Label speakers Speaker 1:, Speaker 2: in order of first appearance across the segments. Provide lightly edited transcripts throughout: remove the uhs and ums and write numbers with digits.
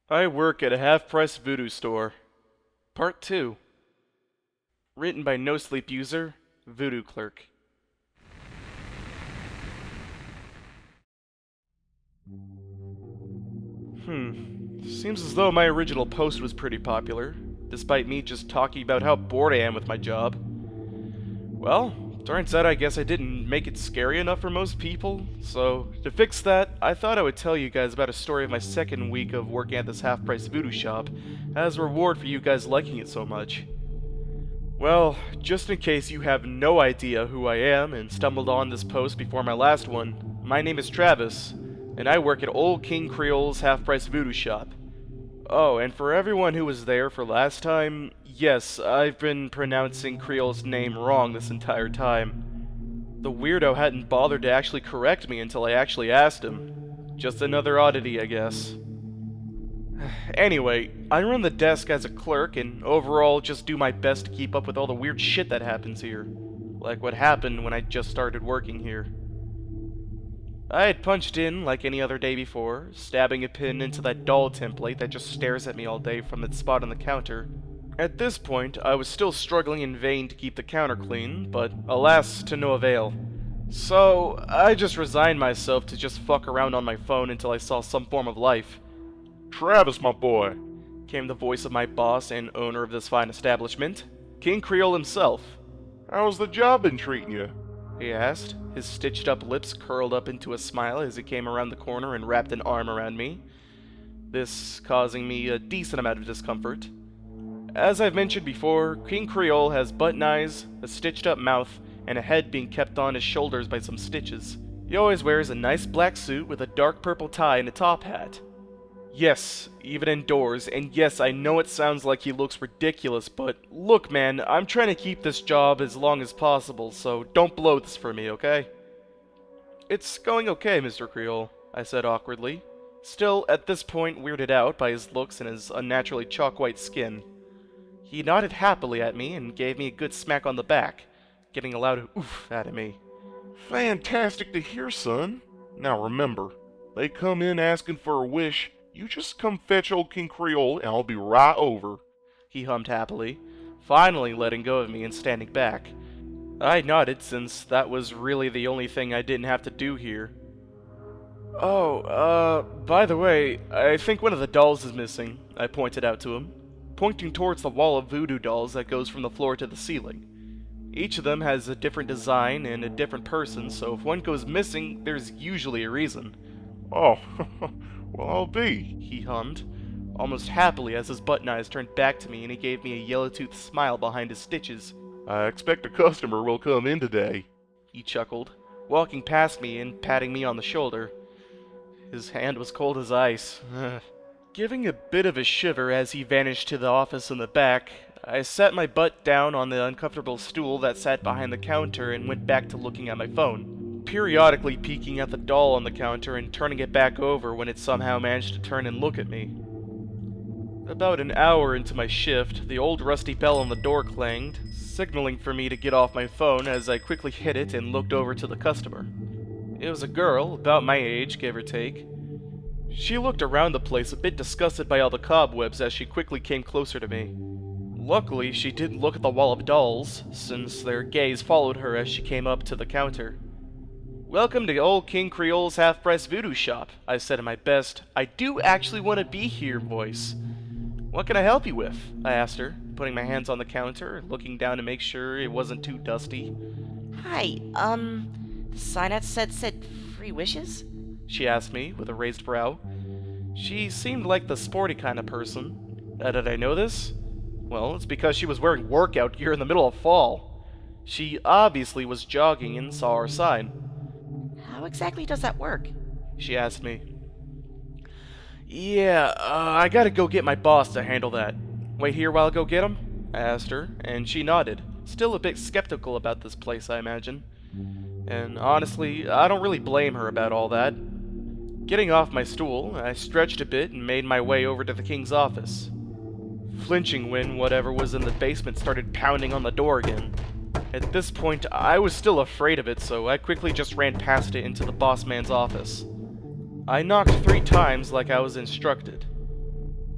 Speaker 1: I work at a half-price Voodoo store. Part 2. Written by nosleep user, Voodoo clerk. Seems as though my original post was pretty popular, despite me just talking about how bored I am with my job. Well, turns out I guess I didn't make it scary enough for most people, so to fix that, I thought I would tell you guys about a story of my second week of working at this half-price Voodoo shop, as a reward for you guys liking it so much. Well, just in case you have no idea who I am and stumbled on this post before my last one, my name is Travis, and I work at Old King Creole's half-price Voodoo shop. Oh, and for everyone who was there for last time, yes, I've been pronouncing Creole's name wrong this entire time. The weirdo hadn't bothered to actually correct me until I actually asked him. Just another oddity, I guess. Anyway, I run the desk as a clerk and overall just do my best to keep up with all the weird shit that happens here. Like what happened when I just started working here. I had punched in like any other day before, stabbing a pin into that doll template that just stares at me all day from its spot on the counter. At this point, I was still struggling in vain to keep the counter clean, but alas, to no avail. So, I just resigned myself to just fuck around on my phone until I saw some form of life.
Speaker 2: Travis, my boy,
Speaker 1: Came the voice of my boss and owner of this fine establishment, King Creole himself.
Speaker 2: how's the job been treating you?
Speaker 1: He asked, his stitched-up lips curled up into a smile as he came around the corner and wrapped an arm around me, this causing me a decent amount of discomfort. As I've mentioned before, King Creole has button eyes, a stitched-up mouth, and a head being kept on his shoulders by some stitches. He always wears a nice black suit with a dark purple tie and a top hat. Yes, even indoors, and yes, I know it sounds like he looks ridiculous, but look man, I'm trying to keep this job as long as possible, so don't blow this for me, okay? It's going okay, Mr. Creole, I said awkwardly, still at this point weirded out by his looks and his unnaturally chalk-white skin. He nodded happily at me and gave me a good smack on the back, getting a loud oof out of me.
Speaker 2: Fantastic to hear, son. Now remember, they come in asking for a wish, you just come fetch old King Creole and I'll be right over.
Speaker 1: He hummed happily, finally letting go of me and standing back. I nodded since that was really the only thing I didn't have to do here. Oh, by the way, I think one of the dolls is missing, I pointed out to him, pointing towards the wall of voodoo dolls that goes from the floor to the ceiling. Each of them has a different design and a different person, so if one goes missing, there's usually a reason.
Speaker 2: Oh, well I'll be.
Speaker 1: He hummed, almost happily as his button eyes turned back to me and he gave me a yellow-toothed smile behind his stitches.
Speaker 2: I expect a customer will come in today.
Speaker 1: He chuckled, walking past me and patting me on the shoulder. His hand was cold as ice. Giving a bit of a shiver as he vanished to the office in the back, I sat my butt down on the uncomfortable stool that sat behind the counter and went back to looking at my phone, periodically peeking at the doll on the counter and turning it back over when it somehow managed to turn and look at me. About an hour into my shift, the old rusty bell on the door clanged, signaling for me to get off my phone as I quickly hit it and looked over to the customer. It was a girl, about my age, give or take. She looked around the place a bit disgusted by all the cobwebs as she quickly came closer to me. Luckily, she didn't look at the wall of dolls, since their gaze followed her as she came up to the counter. "Welcome to Old King Creole's half-price voodoo shop," I said in my best, "I do actually want to be here" voice. "What can I help you with?" I asked her, putting my hands on the counter, looking down to make sure it wasn't too dusty.
Speaker 3: Hi, the sign that said free wishes?
Speaker 1: She asked me, with a raised brow. She seemed like the sporty kind of person. Did I know this? Well, it's because she was wearing workout gear in the middle of fall. She obviously was jogging and saw our sign.
Speaker 3: How exactly does that work?
Speaker 1: She asked me. Yeah, I gotta go get my boss to handle that. Wait here while I go get him? I asked her, and she nodded, still a bit skeptical about this place, I imagine. And honestly, I don't really blame her about all that. Getting off my stool, I stretched a bit and made my way over to the king's office, flinching when whatever was in the basement started pounding on the door again. At this point, I was still afraid of it, so I quickly just ran past it into the boss man's office. I knocked 3 times like I was instructed.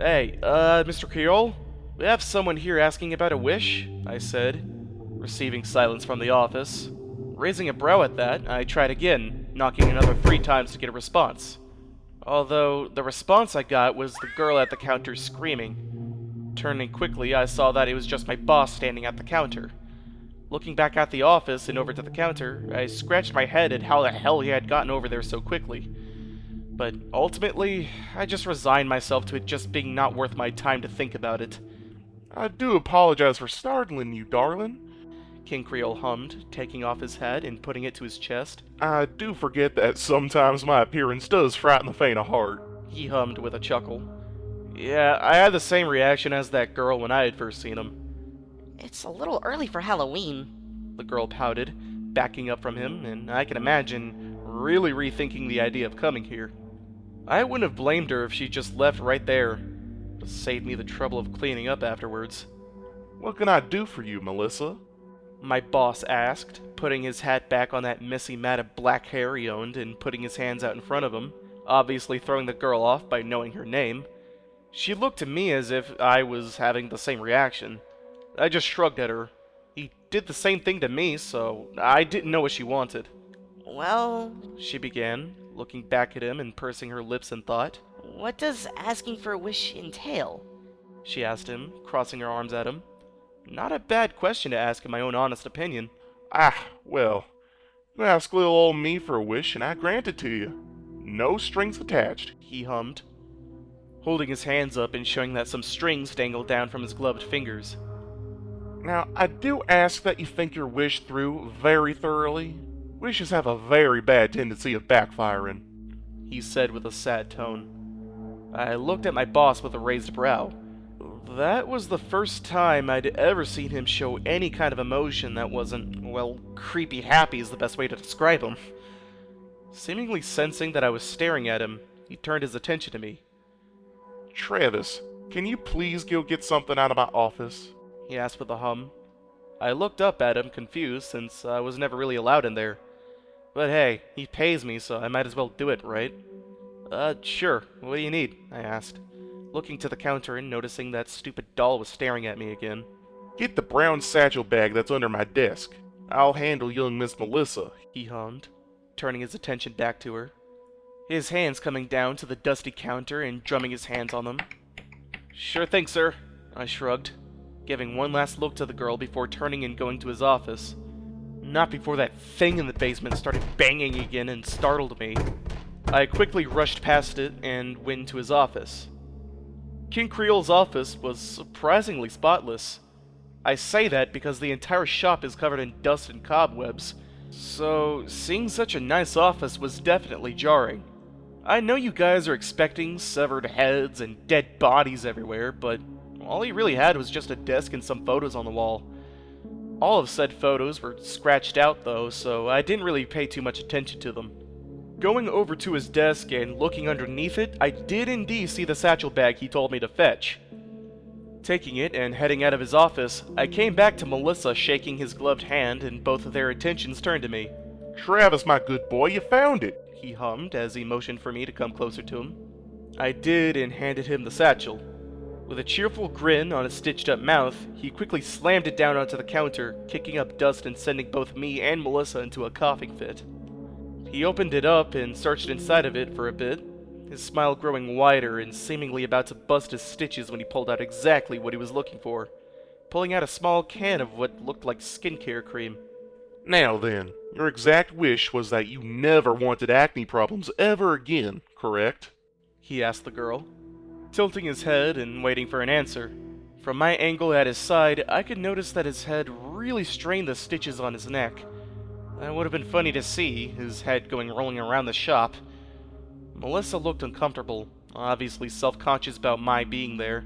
Speaker 1: Hey, Mr. Creole? We have someone here asking about a wish, I said, receiving silence from the office. Raising a brow at that, I tried again, knocking another 3 times to get a response. Although, the response I got was the girl at the counter screaming. Turning quickly, I saw that it was just my boss standing at the counter. Looking back at the office and over to the counter, I scratched my head at how the hell he had gotten over there so quickly. But ultimately, I just resigned myself to it just being not worth my time to think about it.
Speaker 2: I do apologize for startling you, darling.
Speaker 1: King Creole hummed, taking off his hat and putting it to his chest.
Speaker 2: I do forget that sometimes my appearance does frighten the faint of heart.
Speaker 1: He hummed with a chuckle. Yeah, I had the same reaction as that girl when I had first seen him.
Speaker 3: It's a little early for Halloween.
Speaker 1: The girl pouted, backing up from him, and I can imagine really rethinking the idea of coming here. I wouldn't have blamed her if she just left right there. It saved me the trouble of cleaning up afterwards.
Speaker 2: What can I do for you, Melissa?
Speaker 1: My boss asked, putting his hat back on that messy mat of black hair he owned and putting his hands out in front of him, obviously throwing the girl off by knowing her name. She looked to me as if I was having the same reaction. I just shrugged at her. He did the same thing to me, so I didn't know what she wanted.
Speaker 3: Well,
Speaker 1: She began, looking back at him and pursing her lips in thought.
Speaker 3: what does asking for a wish entail?
Speaker 1: She asked him, crossing her arms at him. Not a bad question to ask in my own honest opinion.
Speaker 2: Well, you ask little old me for a wish and I grant it to you. No strings attached.
Speaker 1: He hummed, holding his hands up and showing that some strings dangled down from his gloved fingers.
Speaker 2: Now, I do ask that you think your wish through very thoroughly. Wishes have a very bad tendency of backfiring.
Speaker 1: He said with a sad tone. I looked at my boss with a raised brow. That was the first time I'd ever seen him show any kind of emotion that wasn't, well, creepy happy is the best way to describe him. Seemingly sensing that I was staring at him, he turned his attention to me.
Speaker 2: Travis, can you please go get something out of my office?
Speaker 1: He asked with a hum. I looked up at him, confused, since I was never really allowed in there. But hey, he pays me, so I might as well do it, right? Sure. What do you need? I asked, looking to the counter and noticing that stupid doll was staring at me again.
Speaker 2: Get the brown satchel bag that's under my desk. I'll handle young Miss Melissa.
Speaker 1: He hummed, turning his attention back to her. His hands coming down to the dusty counter and drumming his hands on them. Sure thing, sir. I shrugged, giving one last look to the girl before turning and going to his office. Not before that thing in the basement started banging again and startled me. I quickly rushed past it and went to his office. King Creole's office was surprisingly spotless. I say that because the entire shop is covered in dust and cobwebs, so seeing such a nice office was definitely jarring. I know you guys are expecting severed heads and dead bodies everywhere, but all he really had was just a desk and some photos on the wall. All of said photos were scratched out though, so I didn't really pay too much attention to them. Going over to his desk and looking underneath it, I did indeed see the satchel bag he told me to fetch. Taking it and heading out of his office, I came back to Melissa shaking his gloved hand and both of their attentions turned to me.
Speaker 2: Travis, my good boy, you found it.
Speaker 1: He hummed as he motioned for me to come closer to him. I did and handed him the satchel. With a cheerful grin on his stitched-up mouth, he quickly slammed it down onto the counter, kicking up dust and sending both me and Melissa into a coughing fit. He opened it up and searched inside of it for a bit, his smile growing wider and seemingly about to bust his stitches when he pulled out exactly what he was looking for, pulling out a small can of what looked like skincare cream.
Speaker 2: Now then, your exact wish was that you never wanted acne problems ever again, correct?
Speaker 1: He asked the girl, tilting his head and waiting for an answer. From my angle at his side, I could notice that his head really strained the stitches on his neck. That would have been funny to see, his head going rolling around the shop. Melissa looked uncomfortable, obviously self-conscious about my being there.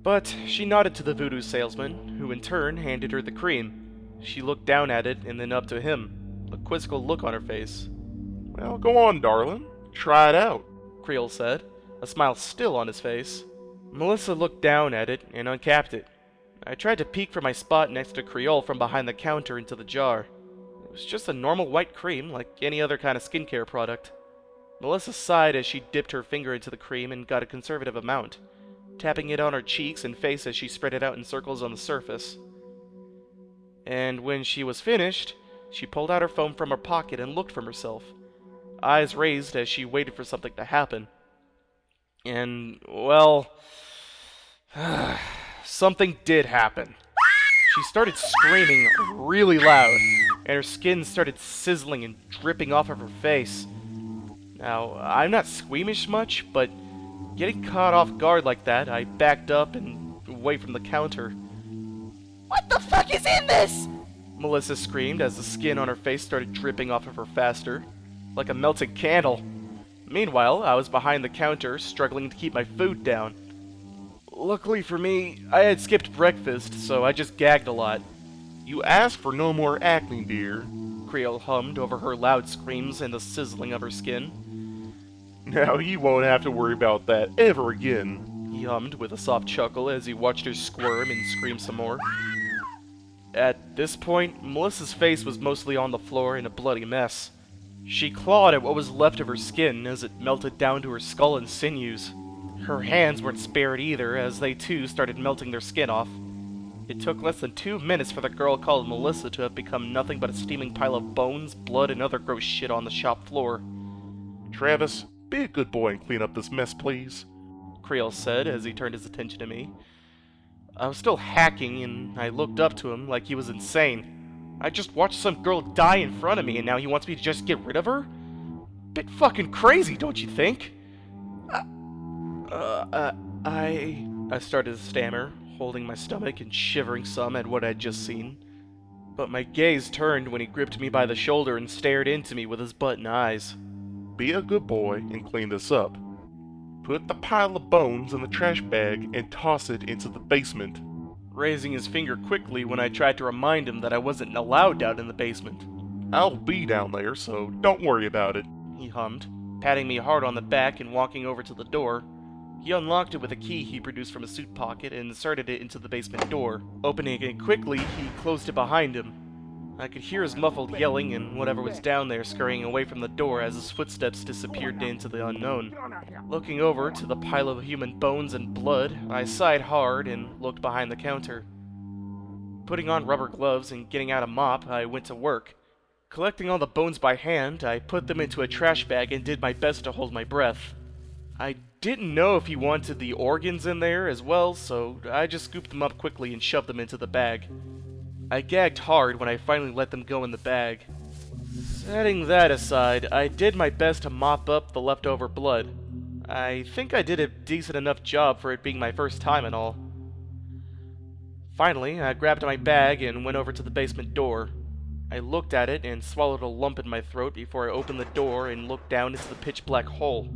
Speaker 1: But she nodded to the voodoo salesman, who in turn handed her the cream. She looked down at it and then up to him, a quizzical look on her face.
Speaker 2: Well, go on, darling. Try it out,
Speaker 1: Creole said, a smile still on his face. Melissa looked down at it and uncapped it. I tried to peek from my spot next to Creole from behind the counter into the jar. It was just a normal white cream, like any other kind of skincare product. Melissa sighed as she dipped her finger into the cream and got a conservative amount. tapping it on her cheeks and face as she spread it out in circles on the surface. And when she was finished, she pulled out her phone from her pocket and looked from herself, eyes raised as she waited for something to happen. And, well, something did happen. She started screaming really loud, and her skin started sizzling and dripping off of her face. Now, I'm not squeamish much, but getting caught off guard like that, I backed up and away from the counter.
Speaker 3: What the fuck is in this?
Speaker 1: Melissa screamed as the skin on her face started dripping off of her faster, like a melted candle. Meanwhile, I was behind the counter, struggling to keep my food down. Luckily for me, I had skipped breakfast, so I just gagged a lot.
Speaker 2: You asked for no more acne, dear.
Speaker 1: Creole hummed over her loud screams and the sizzling of her skin.
Speaker 2: Now you won't have to worry about that ever again.
Speaker 1: He hummed with a soft chuckle as he watched her squirm and scream some more. At this point, Melissa's face was mostly on the floor in a bloody mess. She clawed at what was left of her skin as it melted down to her skull and sinews. Her hands weren't spared either, as they too started melting their skin off. It took less than 2 minutes for the girl called Melissa to have become nothing but a steaming pile of bones, blood, and other gross shit on the shop floor.
Speaker 2: Travis, be a good boy and clean up this mess, please.
Speaker 1: Creole said as he turned his attention to me. I was still hacking, and I looked up to him like he was insane. I just watched some girl die in front of me, and now he wants me to just get rid of her? Bit fucking crazy, don't you think? I started to stammer, holding my stomach and shivering some at what I'd just seen. But my gaze turned when he gripped me by the shoulder and stared into me with his button eyes.
Speaker 2: Be a good boy and clean this up. Put the pile of bones in the trash bag and toss it into the basement.
Speaker 1: Raising his finger quickly when I tried to remind him that I wasn't allowed down in the basement.
Speaker 2: I'll be down there, so don't worry about it.
Speaker 1: He hummed, patting me hard on the back and walking over to the door. He unlocked it with a key he produced from his suit pocket and inserted it into the basement door. Opening it quickly, he closed it behind him. I could hear his muffled yelling and whatever was down there scurrying away from the door as his footsteps disappeared into the unknown. Looking over to the pile of human bones and blood, I sighed hard and looked behind the counter. Putting on rubber gloves and getting out a mop, I went to work. Collecting all the bones by hand, I put them into a trash bag and did my best to hold my breath. I didn't know if he wanted the organs in there as well, so I just scooped them up quickly and shoved them into the bag. I gagged hard when I finally let them go in the bag. Setting that aside, I did my best to mop up the leftover blood. I think I did a decent enough job for it being my first time and all. Finally, I grabbed my bag and went over to the basement door. I looked at it and swallowed a lump in my throat before I opened the door and looked down into the pitch-black hole.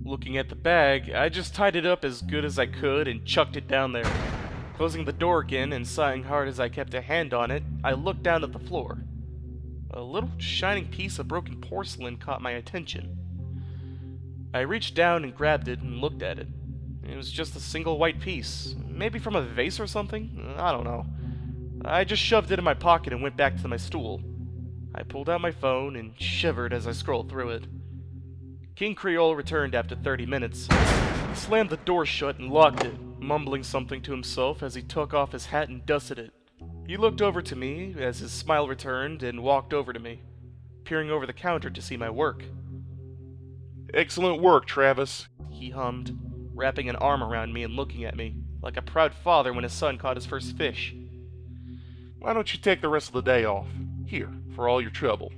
Speaker 1: Looking at the bag, I just tied it up as good as I could and chucked it down there. Closing the door again and sighing hard as I kept a hand on it, I looked down at the floor. A little shining piece of broken porcelain caught my attention. I reached down and grabbed it and looked at it. It was just a single white piece, maybe from a vase or something? I don't know. I just shoved it in my pocket and went back to my stool. I pulled out my phone and shivered as I scrolled through it. King Creole returned after 30 minutes. He slammed the door shut and locked it, mumbling something to himself as he took off his hat and dusted it. He looked over to me as his smile returned and walked over to me, peering over the counter to see my work.
Speaker 2: Excellent work, Travis.
Speaker 1: He hummed, wrapping an arm around me and looking at me, like a proud father when his son caught his first fish.
Speaker 2: Why don't you take the rest of the day off? Here, for all your trouble.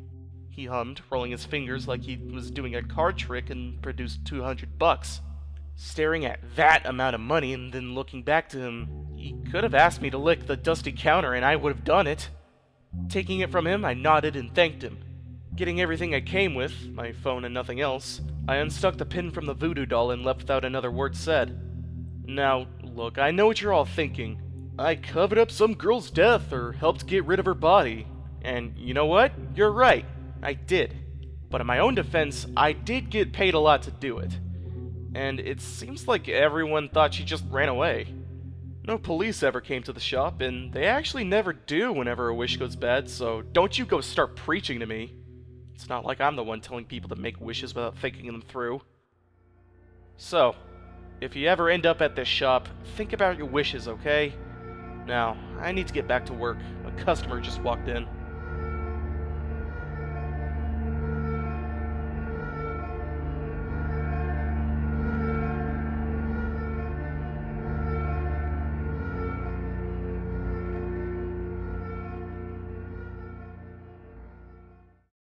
Speaker 1: He hummed, rolling his fingers like he was doing a card trick and produced $200. Staring at that amount of money and then looking back to him, he could have asked me to lick the dusty counter and I would have done it. Taking it from him, I nodded and thanked him. Getting everything I came with, my phone and nothing else, I unstuck the pin from the Voodoo doll and left without another word said. Now, look, I know what you're all thinking. I covered up some girl's death or helped get rid of her body. And you know what? You're right. I did. But in my own defense, I did get paid a lot to do it. And it seems like everyone thought she just ran away. No police ever came to the shop, and they actually never do whenever a wish goes bad, so don't you go start preaching to me. It's not like I'm the one telling people to make wishes without thinking them through. So, If you ever end up at this shop, think about your wishes, okay? Now, I need to get back to work. A customer just walked in.